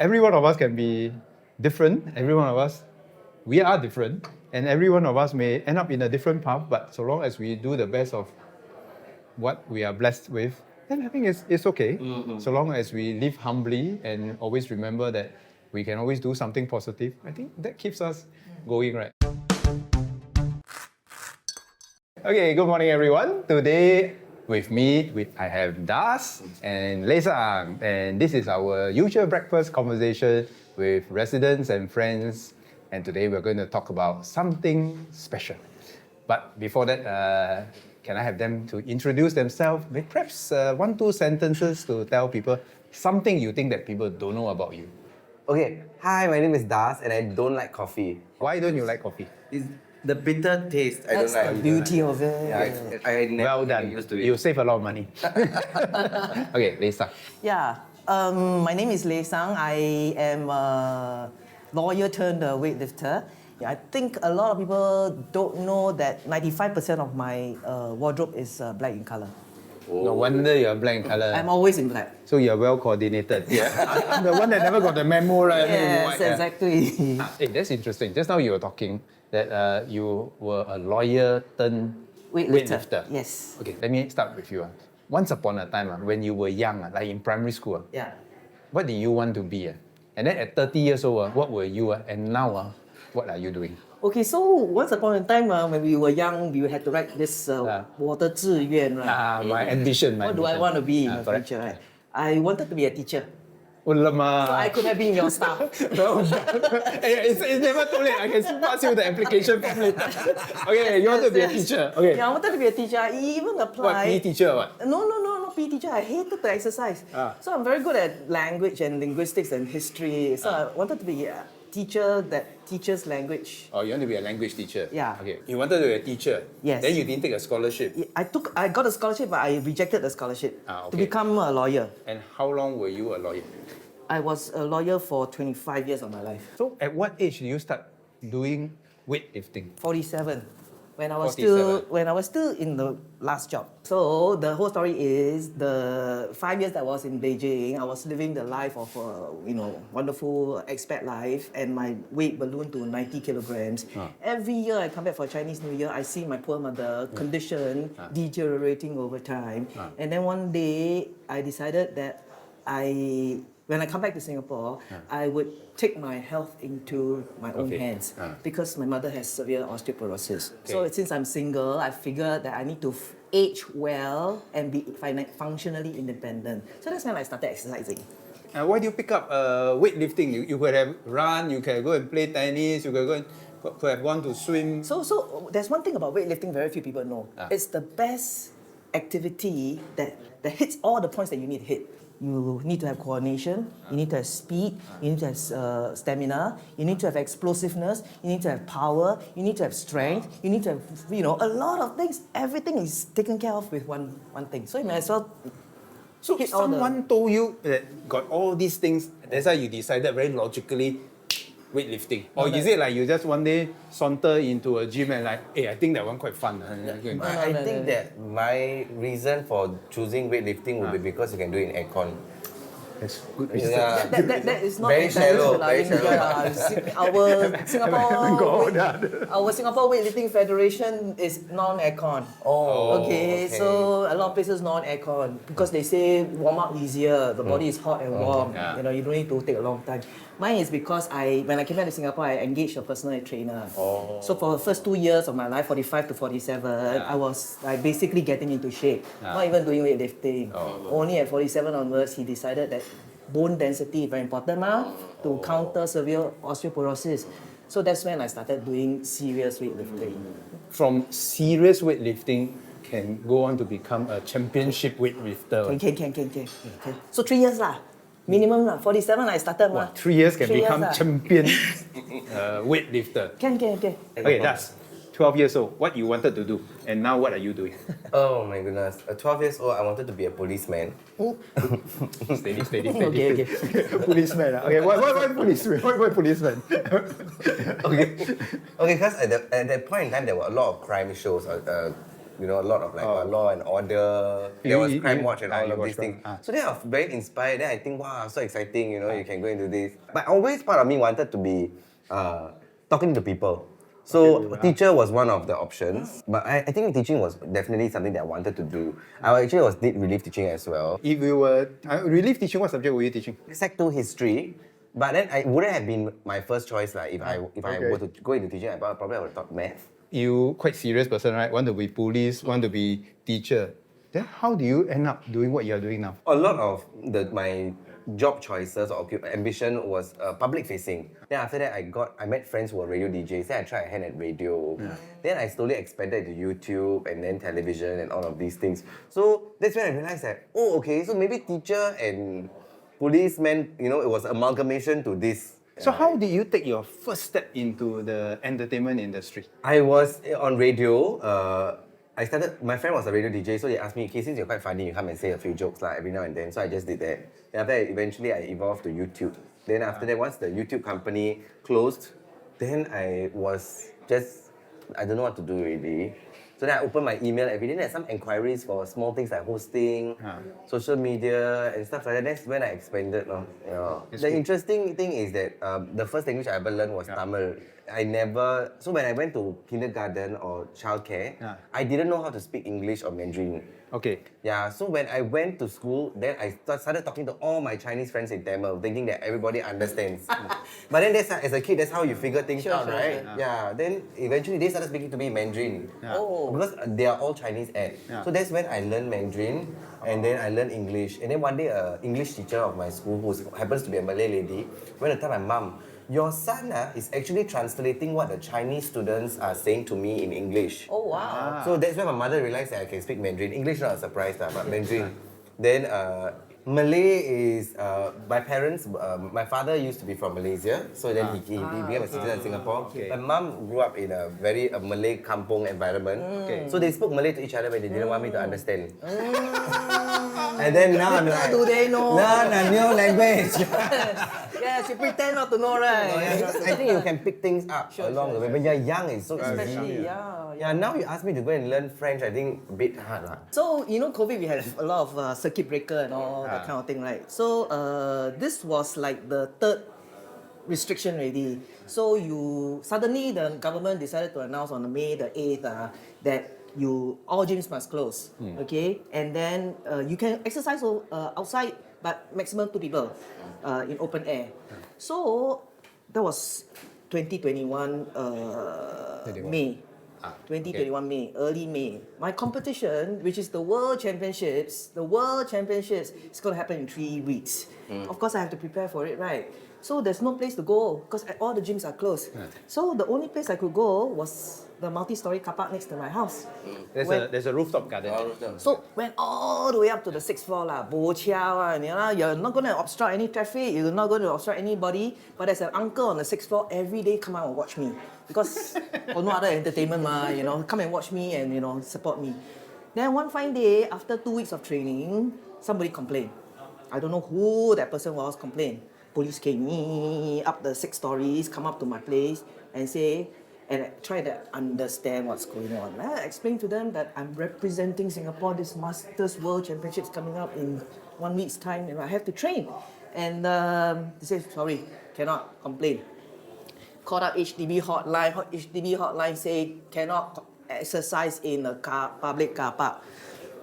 every one of us can be different. Every one of us, we are different. And every one of us may end up in a different path, but so long as we do the best of what we are blessed with, then I think it's okay. So long as we live humbly and always remember that we can always do something positive, I think that keeps us going, right? Okay, good morning everyone. Today with me, I have Das and Lei Sang, and this is our usual breakfast conversation with residents and friends. And today we're going to talk about something special. But before that, can I have them to introduce themselves? Maybe perhaps 1-2 sentences to tell people something you think that people don't know about you. Okay, hi, my name is Das and I don't like coffee. Why don't you like coffee? It's the bitter taste I That's don't like. the beauty of it. Yeah, I never Well get done. used to it. You save a lot of money. Okay, Lei Sang. Yeah. My name is Lei Sang. I am a lawyer turned weightlifter. I think a lot of people don't know that 95% of my wardrobe is black in color. No wonder you're black in color. I'm always in black. So you're well coordinated. Yeah. I'm the one that never got the memo, right? Yes, exactly. Hey, that's interesting. Just now you were talking that you were a lawyer turned weightlifter. Yes. Okay, let me start with you. Once upon a time, when you were young, like in primary school, Yeah. what did you want to be? And then at 30 years old, what were you? And now, what are you doing? Okay, so once upon a time when we were young, we had to write this 我的志愿, right? My ambition. What do I want to be in the correct. future, right? I wanted to be a teacher. Ulama. So I could have been your staff. It's never too late. I can still pass you the application form later. Okay, you want to be a teacher. Okay. Yeah, I wanted to be a teacher. I even applied. What, PE teacher or what? No, not PE teacher. I hated the exercise. So I'm very good at language and linguistics and history. So I wanted to be a teacher that teaches language. Oh, you want to be a language teacher? Yeah. Okay. You wanted to be a teacher? Yes. Then you didn't take a scholarship? I got a scholarship, but I rejected the scholarship Okay. to become a lawyer. And how long were you a lawyer? I was a lawyer for 25 years of my life. So at what age did you start doing weightlifting? 47. When I was 47. still in the last job. So the whole story is the 5 years that I was in Beijing, I was living the life of wonderful expat life, and my weight ballooned to 90 kilograms. Every year I come back for Chinese New Year, I see my poor mother condition deteriorating over time. And then one day I decided that when I come back to Singapore, I would take my health into my own hands because my mother has severe osteoporosis. So since I'm single, I figured that I need to age well and be functionally independent. So that's when I started exercising. Why do you pick up weightlifting? You could have run, you can go and play tennis, you could have gone to swim. So there's one thing about weightlifting very few people know. It's the best activity that hits all the points that you need to hit. You need to have coordination, you need to have speed, you need to have stamina, you need to have explosiveness, you need to have power, you need to have strength, you need to have, a lot of things. Everything is taken care of with one thing. So you may as well So hit all someone told you that got all these things, that's why you decided very logically weightlifting? Or is it like you just one day saunter into a gym and like, hey, I think that one quite fun. I think that my reason for choosing weightlifting would be because you can do it in aircon. That's good. Yeah. That is not Very shallow, very Our Singapore Weightlifting Federation is non-aircon. Okay, so a lot of places non-aircon because they say warm up easier. The body is hot and warm. You don't need to take a long time. Mine is because when I came back to Singapore, I engaged a personal trainer. So for the first 2 years of my life, 45 to 47, I was basically getting into shape. Not even doing weightlifting. Only at 47 onwards, he decided that bone density is very important to counter severe osteoporosis. So that's when I started doing serious weightlifting. From serious weightlifting can go on to become a championship weightlifter. Can. So 3 years minimum 47 I started 3 years can 3 years become champion weightlifter. Can. Okay, that's 12 years old. What you wanted to do, and now what are you doing? Oh my goodness. At 12 years old, I wanted to be a policeman. Steady. Okay. Policeman. Okay, why policeman? Why policeman? Okay, because at that point in time, there were a lot of crime shows. a lot of like Law and Order. There was Crime Watch and all you of watch these things. crime. So then I was very inspired. Then I think, wow, so exciting, you can go into this. But always part of me wanted to be talking to people. So teacher was one of the options, but I think teaching was definitely something that I wanted to do. I actually did relief teaching as well. If you were relief teaching, what subject were you teaching? Sec 2 history, but then I wouldn't have been my first choice like if I were to go into teaching. I probably would have taught math. You quite serious person, right? Want to be police, want to be teacher. Then how do you end up doing what you are doing now? A lot of my job choices or ambition was public facing. Then after that, I met friends who were radio DJs. Then I tried a hand at radio. Then I slowly expanded to YouTube and then television and all of these things. So that's when I realized that, so maybe teacher and policeman, it was amalgamation to this. So how did you take your first step into the entertainment industry? I was on radio. My friend was a radio DJ, so they asked me, okay, since you're quite funny, you come and say a few jokes every now and then. So I just did that. And after that, eventually I evolved to YouTube. Then after that, once the YouTube company closed, then I don't know what to do really. So then I opened my email every day. There's some inquiries for small things like hosting, social media and stuff like that. That's when I expanded. The interesting thing is that the first language I ever learned was Tamil. So when I went to kindergarten or childcare, I didn't know how to speak English or Mandarin. Okay. Yeah, so when I went to school, then I started talking to all my Chinese friends in Tamil, thinking that everybody understands. But then as a kid, that's how you figure things out, right? Yeah, then eventually they started speaking to me in Mandarin. Because they are all Chinese So that's when I learned Mandarin, and then I learned English. And then one day, an English teacher of my school, who happens to be a Malay lady, went to tell my mom, your son is actually translating what the Chinese students are saying to me in English. Oh, wow. So that's when my mother realized that I can speak Mandarin. English not a surprise, but Mandarin. Then Malay is, my parents, my father used to be from Malaysia, so then he became a citizen in Singapore. My mom grew up in a very Malay kampong environment. So they spoke Malay to each other when they didn't want me to understand. And then now I'm like, do they know? New language. Yes, you pretend not to know, right? I think you can pick things up along the way. When you're young, it's so Especially, easy. yeah. Now you ask me to go and learn French, I think a bit hard. So, COVID, we had a lot of circuit breaker and all that kind of thing, right? So, this was like the third restriction already. So, suddenly the government decided to announce on May the 8th that all gyms must close, okay? And then you can exercise outside, but maximum 2 people in open air. So, that was 2021 May. 2021 May, early May. My competition, which is the World Championships, is going to happen in 3 weeks. Of course, I have to prepare for it, right? So there's no place to go because all the gyms are closed. So the only place I could go was the multi-story car park next to my house. There's a rooftop garden. So went all the way up to the 6th floor bo chiao, you're not going to obstruct any traffic, you're not going to obstruct anybody, but there's an uncle on the 6th floor every day come out and watch me because no other entertainment come and watch me and support me. Then one fine day, after 2 weeks of training, somebody complained. I don't know who that person was, complained. Police came up the 6 stories, come up to my place and try to understand what's going on. I explained to them that I'm representing Singapore, this Masters World Championships coming up in 1 week's time, and I have to train. And they said, sorry, cannot complain. Called up HDB hotline say cannot exercise in a public car park.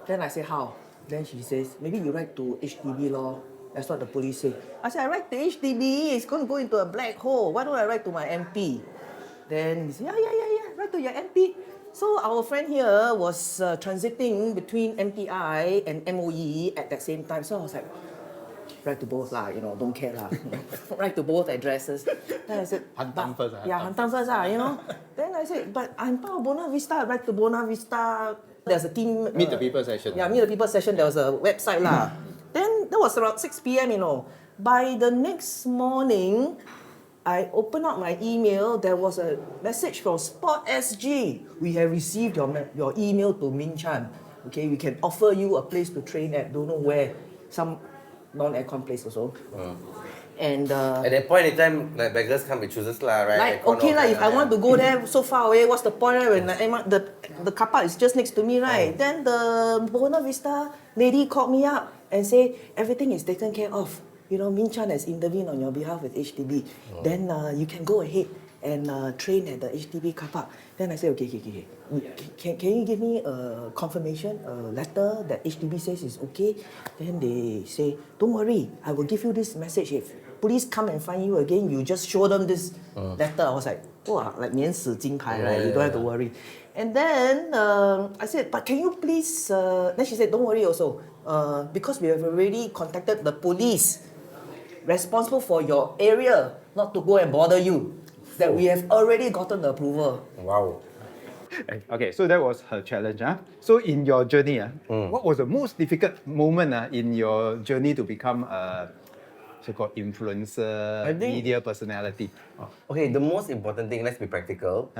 Then I say, how? Then she says, maybe you write to HDB law. That's what the police say. I said, I write to HDB, it's going to go into a black hole. Why don't I write to my MP? Then he said, yeah, write to your MP. So our friend here was transiting between MTI and MOE at that same time. So I was like, write to both don't care write to both addresses. Then I said, hantam first. Then I said, but I'm part of Buona Vista, write to Buona Vista. There's a team. Meet the people session. Yeah, meet the people session. There was a website Then that was around 6 p.m. By the next morning, I opened up my email. There was a message from Sport SG. We have received your email to Min Chan. Okay, we can offer you a place to train at don't know where, some non-aircon place also. And At that point in time, like beggars can't be choosers lah, right? like, okay lah, if I want to go there so far away, what's the point, right? When the car park is just next to me, right? Then the Buona Vista lady called me up and say, everything is taken care of. You know, Min Chan has intervened on your behalf with HDB. Then you can go ahead and train at the HDB car park. Then I said, okay. Can you give me a confirmation, a letter that HDB says is okay? Then they say, don't worry, I will give you this message. If police come and find you again, you just show them this letter. I was like, wow, like 免死金牌, right? You don't have to worry. And then I said, but can you please, then she said, don't worry also, because we have already contacted the police responsible for your area not to go and bother you, that we have already gotten the approval. Wow. Okay, so that was her challenge. So in your journey, what was the most difficult moment in your journey to become a so-called influencer, I think- media personality? Okay, the most important thing, let's be practical,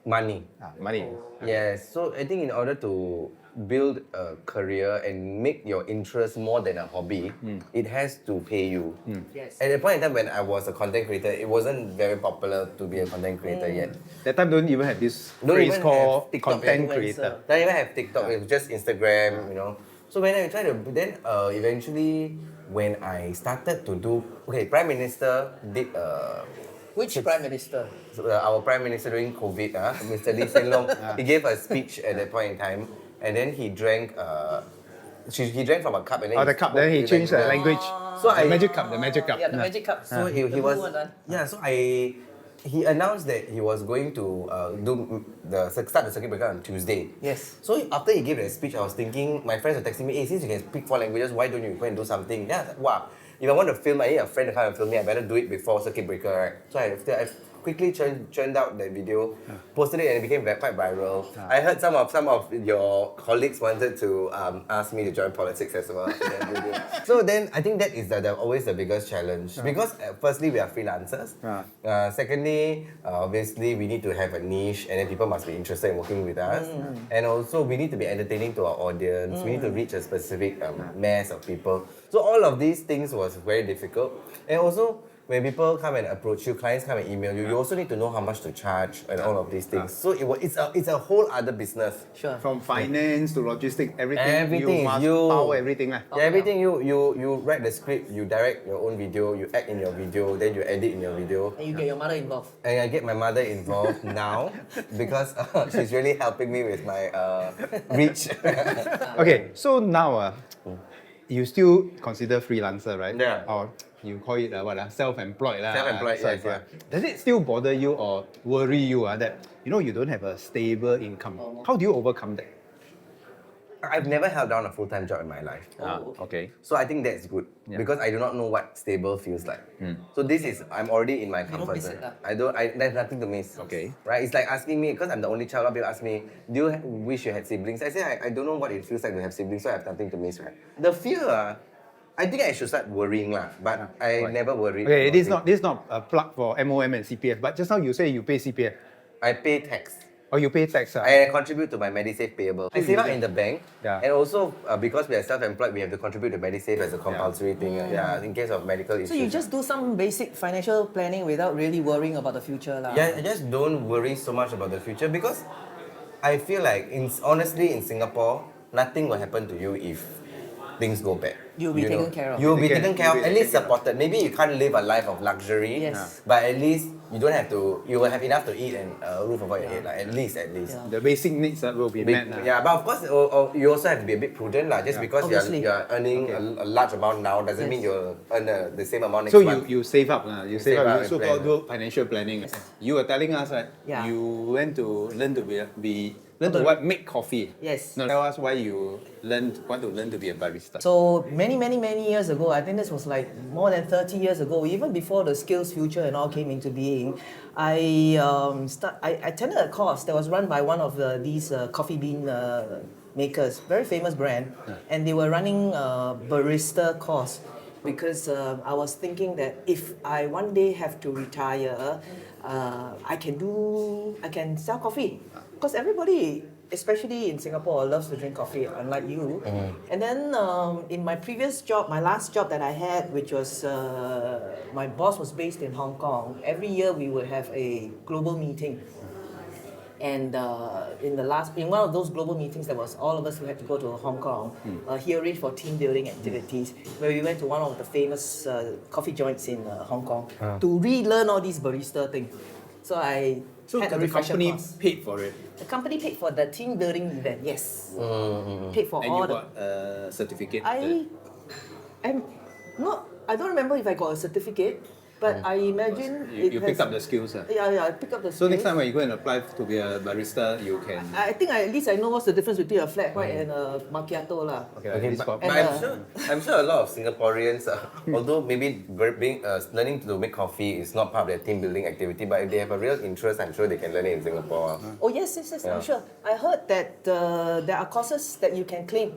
money. Money. Yes, so I think in order to build a career and make your interest more than a hobby, it has to pay you. Yes. At the point in time when I was a content creator, it wasn't very popular to be a content creator yet. That time don't even have this Don't phrase even called have TikTok content influencer. creator. Don't even have TikTok, it was just Instagram, you know. So when I tried to, then eventually when I started to do, okay, Prime Minister did Which Prime Minister? our Prime Minister during COVID, Mr. Lee Hsien Loong, he gave a speech at that point in time, and then he drank. He drank from a cup, and then The cup. Then he changed the language. So the I- magic cup. The magic cup. Yeah, the magic cup. So he The was blue one, yeah. So he announced that he was going to start the circuit breaker on Tuesday. Yes. So after he gave that speech, I was thinking, my friends were texting me, hey, since you can speak 4 languages, why don't you go and do something? Then I was like, wow, if I want to film, I need a friend to come and film me, I better do it before circuit breaker, right? So I quickly churned out that video, posted it, and it became quite viral. I heard some of your colleagues wanted to ask me to join politics as well. after that video. So then I think that is always the biggest challenge, because firstly we are freelancers. Secondly, obviously we need to have a niche, and then people must be interested in working with us. And also we need to be entertaining to our audience. We need to reach a specific mass of people. So all of these things was very difficult. And also, when people come and approach you, clients come and email you, you also need to know how much to charge and all of these things. So it's a whole other business. Sure. From finance to logistics, everything. Everything you is must you. power everything. Yeah, everything you write the script, you direct your own video, you act in your video, then you edit in your video. And you get your mother involved. And I get my mother involved now because she's really helping me with my reach. Okay, so now you still consider freelancer, right? Yeah. Or you call it self-employed. Self-employed, So, yes, yeah. Does it still bother you or worry you that you don't have a stable income? How do you overcome that? I've never held down a full-time job in my life. Okay. So I think that's good because I do not know what stable feels like. So I'm already in my don't comfort miss zone. it, There's nothing to miss. Okay. Right? It's like asking me, because I'm the only child, a lot of people ask me, do you wish you had siblings? I say, I don't know what it feels like to have siblings, so I have nothing to miss, right? The fear, I think I should start worrying lah, but I never worry. Okay, about this is not a plug for MOM and CPF, but just now you say you pay CPF. I pay tax. Or you pay tax. I contribute to my MediSave payable. I save up in the bank, and also because we are self-employed, we have to contribute to MediSave as a compulsory thing. In case of medical issues. So you just do some basic financial planning without really worrying about the future lah. Yeah, I just don't worry so much about the future because I feel like, honestly, in Singapore, nothing will happen to you if things go bad. You'll be taken care of. You'll be Okay. taken care of, You'll be at least taken care of. supported. Maybe you can't live a life of luxury, Yes. but at least you don't have to. You will have enough to eat and a roof over your head. Like, at least. Yeah. The basic needs will be met. Yeah, but of course, you also have to be a bit prudent, lah. Just because Obviously. you're earning a large amount now doesn't mean you'll earn the same amount next So month. you save up, you save save up, up you and so-called plan. do financial planning. You were telling us that Yeah. you went to learn to make coffee. Yes. Now tell us why you want to learn to be a barista. So many years ago, I think this was like more than 30 years ago, even before the Skills Future and all came into being, I attended a course that was run by one of these coffee bean makers, very famous brand, and they were running a barista course because I was thinking that if I one day have to retire, I can sell coffee. Because everybody especially in Singapore, loves to drink coffee, unlike you. And then in my previous job, my last job that I had, which was my boss was based in Hong Kong. Every year we would have a global meeting. And in one of those global meetings, there was all of us who had to go to Hong Kong. He arranged for team building activities where we went to one of the famous coffee joints in Hong Kong to relearn all these barista things. So I had a the refresher company course. paid for it. The company paid for the team building event. Yes, paid for And all you the. got a certificate. I'm not. I don't remember if I got a certificate, but I imagine You picked up the skills. Yeah, I picked up the. So next skills. time when you go and apply to be a barista, you can. I think at least I know what's the difference between a flat white and a macchiato lah. Okay, this but, cop- I'm sure a lot of Singaporeans, although maybe learning to make coffee is not part of their team building activity, but if they have a real interest, I'm sure they can learn it in Singapore. Oh yes, I'm sure. I heard that there are courses that you can claim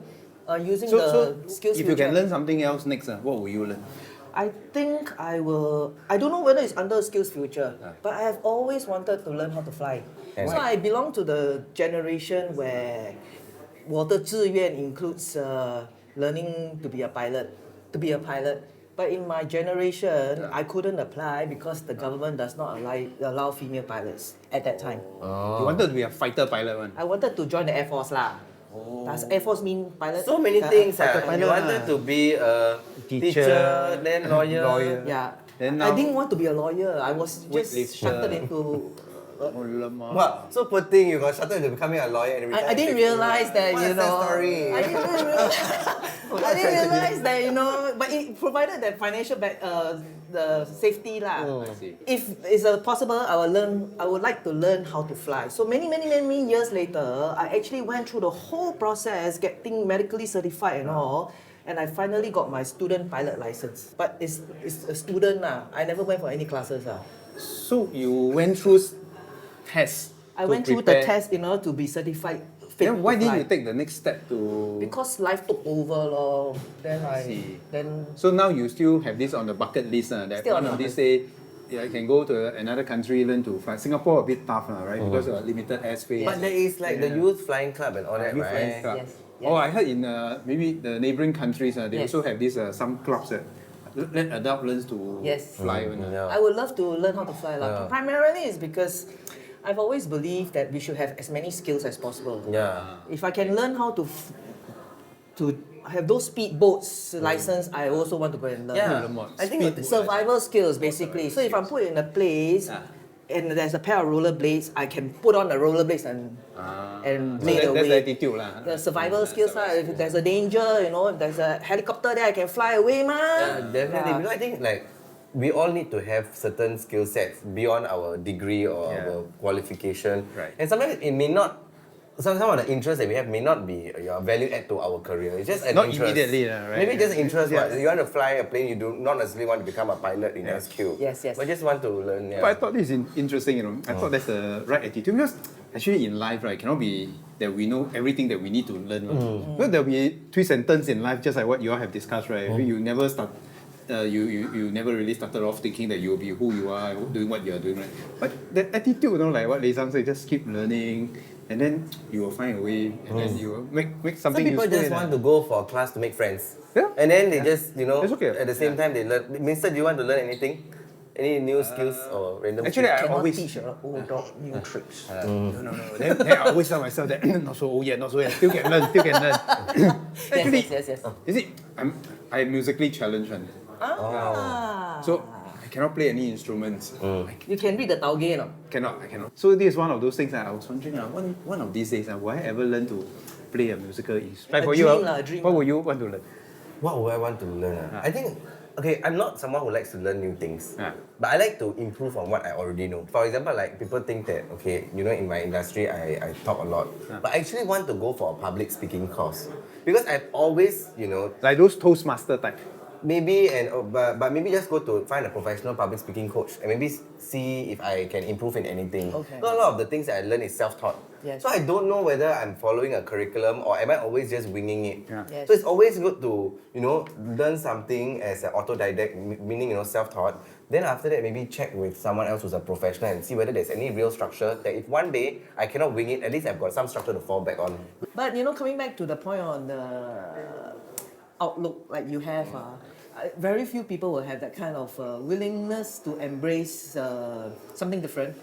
using So the skills. if you can future. learn something else next, what will you learn? I think I will. I don't know whether it's under Skills Future, but I have always wanted to learn how to fly. And So I belong to the generation where 我的志愿 includes learning to be a pilot. But in my generation, I couldn't apply because the government does not allow female pilots at that time. You wanted to be a fighter pilot one. I wanted to join the Air Force lah. Does Air Force mean pilot? So many things. Fighter You pilot. wanted to be a teacher, then lawyer. Yeah. Then I now- didn't want to be a lawyer. I was just Weightlifter. shunted into. Oh, lama. Wow, so poor thing, you got shuttled into becoming a lawyer and I didn't realize that, What's you know. that story? I didn't realize that, you know. But it provided that financial the safety lah. I see. If it's possible, I would like to learn how to fly. So many years later, I actually went through the whole process, getting medically certified and all. And I finally got my student pilot license. But it's a student lah. I never went for any classes lah. So you went through tests. I to went through prepare. the test in order to be certified. Fit Then why to didn't fly. you take the next step to? Because life took over lor. Then see. then So now you still have this on the bucket list. That Still on one the of these day, yeah, you can go to another country, learn to fly. Singapore a bit tough, right? Because of limited airspace. But there is like the youth flying club and all that, Youth flying right? club. Yes, Oh, yes. I heard in maybe the neighboring countries, they Yes. also have this some clubs that let adult learns to Yes. fly. Yeah. I would love to learn how to fly lah. Yeah. Primarily is because I've always believed that we should have as many skills as possible. Yeah. If I can learn how to have those speed boats license, I also want to go and learn. Yeah. Learn I think speed. Survival skills basically. So if I'm put in a place and there's a pair of rollerblades, I can put on the rollerblades and So lay the that's the way. attitude lah. The survival skills lah. If there's a danger, you know, if there's a helicopter there, I can fly away, Yeah, man. definitely. Because I think like we all need to have certain skill sets beyond our degree or Yeah. our qualification. Right. And sometimes it may not. Some of the interests that we have may not be your value add to our career. It's just an Not interest. immediately lah, right? Maybe just interest. Yeah. But you want to fly a plane, you do not necessarily want to become a pilot in SQ. Yes, yes. But just want to learn. Yeah. But I thought this is interesting, I thought that's the right attitude because actually in life, right, it cannot be that we know everything that we need to learn. Because there'll be twists and turns in life, just like what you all have discussed, right? You never start. You never really started off thinking that you'll be who you are, doing what you're doing, right? But that attitude, like what Lei Sang said, just keep learning, and then you will find a way, and then you will make Some something people useful just in want to go for a class to make friends. Yeah. And then they just, It's okay. at the same time they learn. Minister, do you want to learn anything? Any new skills or random Actually, skills? I Cannot always teach old dog new tricks. no. Then I always tell myself that not so yet, still can learn. Actually, yes. you see, I'm musically challenged, one. So I cannot play any instruments. You can read the Tauge, no? I cannot. So this is one of those things that I was wondering, one of these days, will I ever learn to play a musical instrument? Like A for dream you, lah, a dream what lah. would you want to learn? What would I want to learn? I think, okay, I'm not someone who likes to learn new things. Ah. But I like to improve on what I already know. For example, like people think that, okay, in my industry, I talk a lot. But I actually want to go for a public speaking course. Because I've always, Like those Toastmaster type. maybe but maybe just go to find a professional public speaking coach and maybe see if I can improve in anything. Okay. Because a lot of the things that I learn is self-taught. Yes. So I don't know whether I'm following a curriculum or am I always just winging it. Yeah. Yes. So it's always good to learn something as an autodidact, meaning self-taught. Then after that, maybe check with someone else who's a professional and see whether there's any real structure that if one day I cannot wing it, at least I've got some structure to fall back on. But coming back to the point on the outlook like you have, very few people will have that kind of willingness to embrace something different.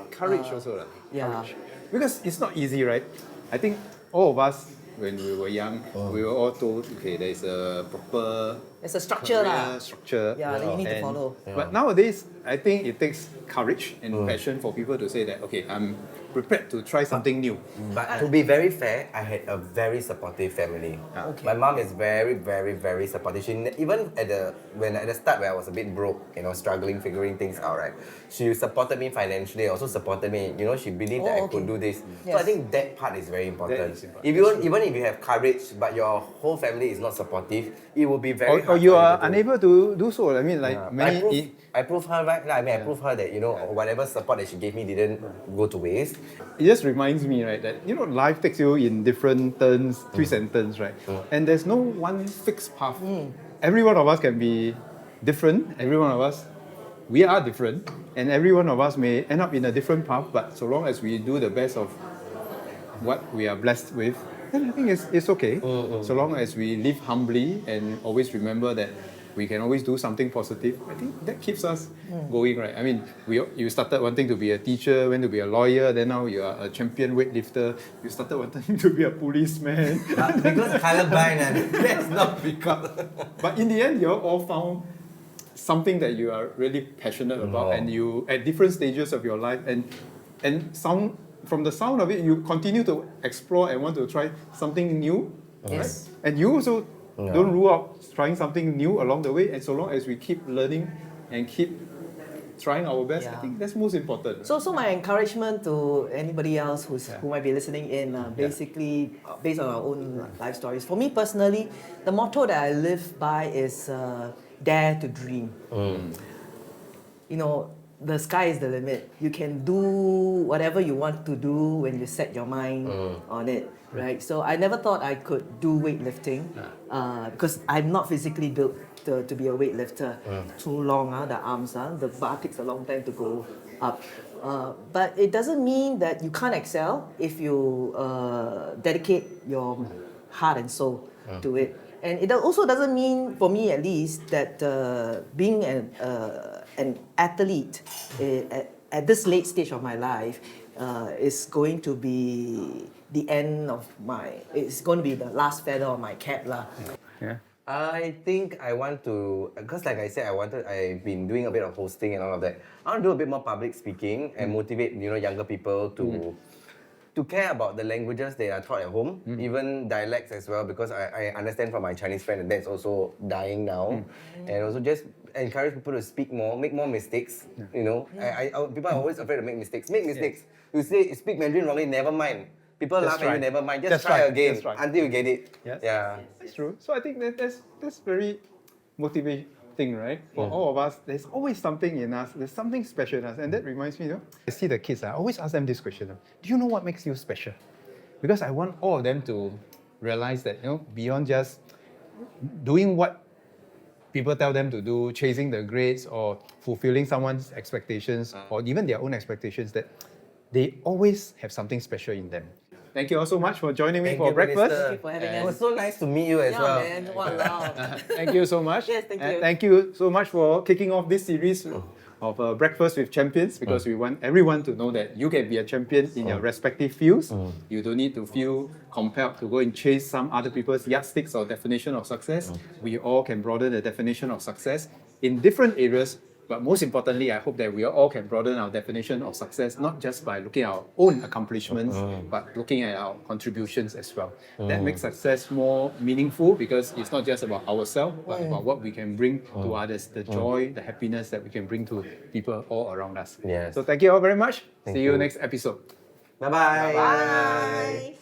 Courage also. Yeah. Courage. Because it's not easy, right? I think all of us, when we were young, we were all told, okay, there's a proper It's a structure career structure. Yeah, that you need to And- follow. But nowadays, I think it takes courage and passion for people to say that, okay, I'm prepared to try something new. But to be very fair, I had a very supportive family. Okay. My mom is very, very, very supportive. She even at the start where I was a bit broke, struggling, figuring things out, right? She supported me financially, also supported me. She believed that I could do this. So I Yes. think that part is very important. That is important. If you even if you have courage, but your whole family is not supportive, it will be very hard. Or you for are to do. unable to do so. I mean, like Yeah. many. I proved her right. I mean, I proved her that whatever support that she gave me didn't go to waste. It just reminds me, right, that life takes you in different turns, twists and turns, right? And there's no one fixed path. Every one of us can be different. Every one of us, we are different, and every one of us may end up in a different path. But so long as we do the best of what we are blessed with, then I think it's okay. So long as we live humbly and always remember that we can always do something positive, I think that keeps us going, right? I mean, you started wanting to be a teacher, went to be a lawyer, then now you are a champion weightlifter. You started wanting to be a policeman. Because colorblind, and that's not because. But in the end, you all found something that you are really passionate about, and you at different stages of your life, and from the sound of it, you continue to explore and want to try something new. Yes. Right? And you also don't rule out trying something new along the way. And so long as we keep learning and keep trying our best, I Yeah. think that's most important. So my encouragement to anybody else who might be listening in, basically based on our own life stories. For me personally, the motto that I live by is dare to dream. The sky is the limit. You can do whatever you want to do when you set your mind on it, right? So I never thought I could do weightlifting because I'm not physically built to be a weightlifter. Too long, the arms, the bar takes a long time to go up. But it doesn't mean that you can't excel if you dedicate your heart and soul to it. And it also doesn't mean, for me at least, that being an athlete at this late stage of my life is going to be the end of it's going to be the last feather on my cap. Yeah. I think I want to, because like I said, I've been doing a bit of hosting and all of that. I want to do a bit more public speaking and motivate, younger people to care about the languages they are taught at home, even dialects as well, because I understand from my Chinese friend that that's also dying now. And also just encourage people to speak more, make more mistakes, People are always afraid to make mistakes. Make mistakes. You speak Mandarin wrongly, never mind. People laugh at you, never mind. Just try again until you get it. Yes. Yeah. That's true. So I think that's very motivating, right? For all of us, there's always something in us. There's something special in us, and that reminds me. I see the kids. I always ask them this question: do you know what makes you special? Because I want all of them to realize that beyond just doing what people tell them to do, chasing the grades or fulfilling someone's expectations or even their own expectations, that they always have something special in them. Thank you all so much for joining me Thank for you, breakfast. Minister. Thank you for having It us. was so nice to meet you as well. Man, wow. Thank you so much. Yes, thank you. Thank you so much for kicking off this series of Breakfast with Champions, because we want everyone to know that you can be a champion in your respective fields. You don't need to feel compelled to go and chase some other people's yardsticks or definition of success. We all can broaden the definition of success in different areas. But most importantly, I hope that we all can broaden our definition of success, not just by looking at our own accomplishments, but looking at our contributions as well. That makes success more meaningful, because it's not just about ourselves, but about what we can bring to others, the joy, the happiness that we can bring to people all around us. Yes. So thank you all very much. See you you. next episode. Bye-bye. Bye.